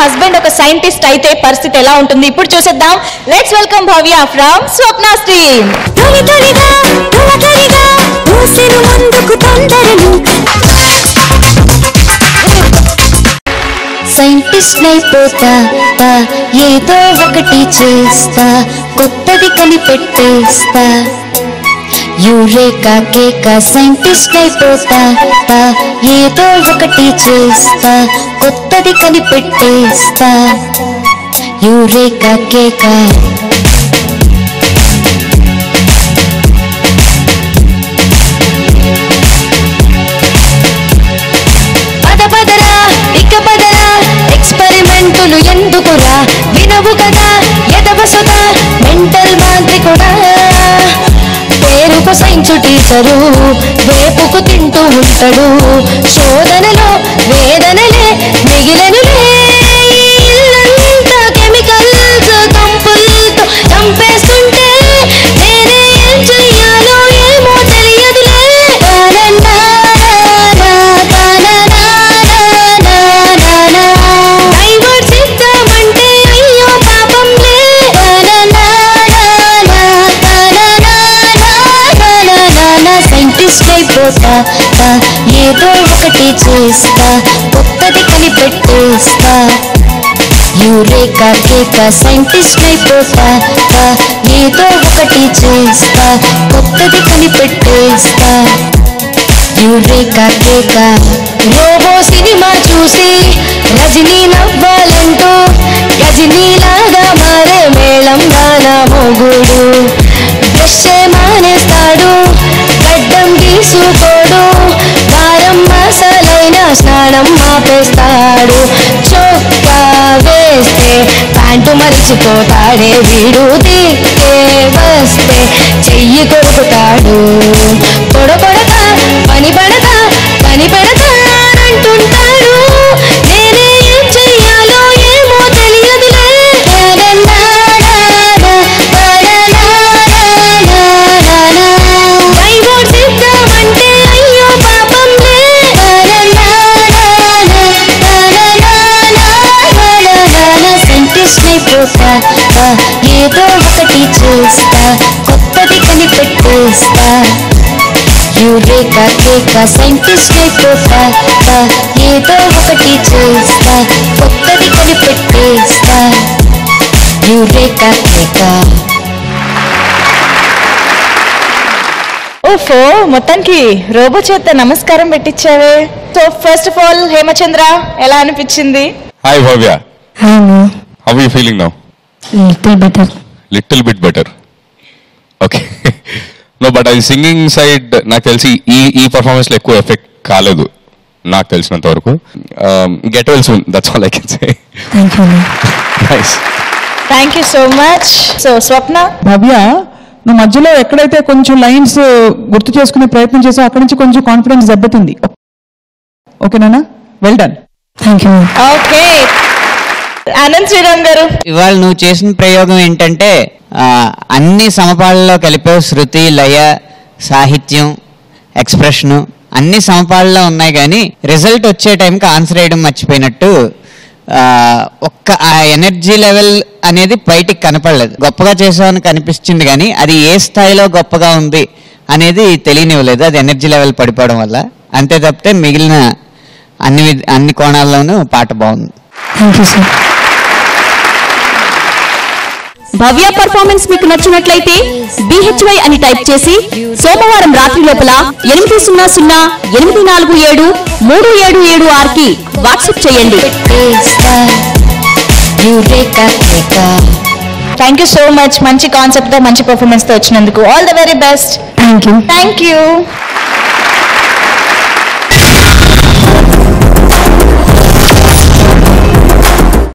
Husband ఒక scientist అయితే పరిస్థితి ఎలా ఉంటుంది ఇప్పుడు చూసేద్దాం. Let's welcome Bhavya from Swapna stream. Scientist అయిపోతా ఏదో ఒకటి చేస్తా కొత్తది కనిపెట్టేస్తా యూరేకా కేకా సైంటిస్ట్ అయిపోతా ఏదో ఒకటి చేస్తా కొత్తది కనిపెట్టేస్తా యూరేకా కేకా. ఎక్స్పెరిమెంటులు ఎందుకురా వినవు కదా ఎదవసుదా మెంటల్ మాంత్రికుడా పేరుకు సైన్సు టీచరు వేపుకు తింటూ ఉంటాడు శోధనలో వేదనలే మిగిలనులే ఇల్లంతా కెమికల్స్ కంపులతో చంపేస్తుంటే నేనే ఏం చెయ్యాలో ఏమో తెలియదులే. ఏదో ఒకటి చేస్తా కొత్తది కనిపెట్టేస్తా యూరేకా కేకా సైంటిస్ట్ అయిపోతా ఏదో ఒకటి చేస్తా కొత్తది కనిపెట్టేస్తా యూరేకా కేకా. రోబో సినిమా చూసి రజనీ నవ్వాలంటూ గజనీలాగా మారే మేళం గానా మొగుడు బ్రష్ే మానేస్తాడు గడ్డం గీసుకోడు వారం మాసాలైన స్నానం ఆపేస్తాడు చొక్కా వేస్తే ప్యాంటు మరిచిపోతాడే వీడు దిక్కే వస్తే చెయ్యి కొరుకుతాడు కొడకొడతా పని పడతా పని పెడతా అంటుంటాడు నేనే ఏం చెయ్యాలో ఏమో తెలియదులే. ఏదో ఒకటి చేస్తా కొత్తది కనిపెట్టేస్తా యూరేకా కేకా సైంటిస్ట్ అయిపోతా ఏదో ఒకటి చేస్తా కొత్తది కనిపెట్టేస్తా యూరేకా కేకా. ఓఫో మొత్తానికి రోబో చేత నమస్కారం పెట్టించావే. So first of all Hemachandra ఎలా అనిపించింది? Hi Bhavya. How are you feeling now? Little bit better. Okay. No, but I singing side నాకు తెలిసి ఈ పర్ఫార్మెన్స్ లో ఎక్కువ ఎఫెక్ట్ కాలేదు నాకు తెలిసినంత వరకు. Get well soon. That's all I can say. Thank you. Nice. Thank you so much. So స్వప్న భవ్య నువ్వు మధ్యలో ఎక్కడైతే కొంచెం లైన్స్ గుర్తు చేసుకునే ప్రయత్నం చేసావు అక్కడి నుంచి కొంచెం కాన్ఫిడెన్స్ దెబ్బతింది. ఓకేనా? Well done. Thank you. Okay Anand Sriram garu, ఇవాళ నువ్వు చేసిన ప్రయోగం ఏంటంటే అన్ని సమపాళ్ళలో కలిపే శృతి లయ సాహిత్యం ఎక్స్ప్రెషను అన్ని సమపాళ్ళలో ఉన్నాయి కానీ రిజల్ట్ వచ్చే టైంకి ఆన్సర్ వేయడం మర్చిపోయినట్టు ఒక్క ఆ ఎనర్జీ లెవెల్ అనేది బయటికి కనపడలేదు. గొప్పగా చేసామని కనిపిస్తుంది కానీ అది ఏ స్థాయిలో గొప్పగా ఉంది అనేది తెలియనివ్వలేదు. అది ఎనర్జీ లెవెల్ పడిపోవడం వల్ల అంతే తప్పితే మిగిలిన అన్ని కోణాల్లోనూ పాట బాగుంది. Thank you sir. Bhavya performance మీకు నచ్చినట్లయితే BHY అని టైప్ చేసి సోమవారం రాత్రి లోపల 8008473776 కి వాట్సాప్ చేయండి. Thank you so much. మంచి కాన్సెప్ట్ తో మంచి పర్ఫార్మెన్స్ తో వచ్చినందుకు all the very best. Thank you. Thank you.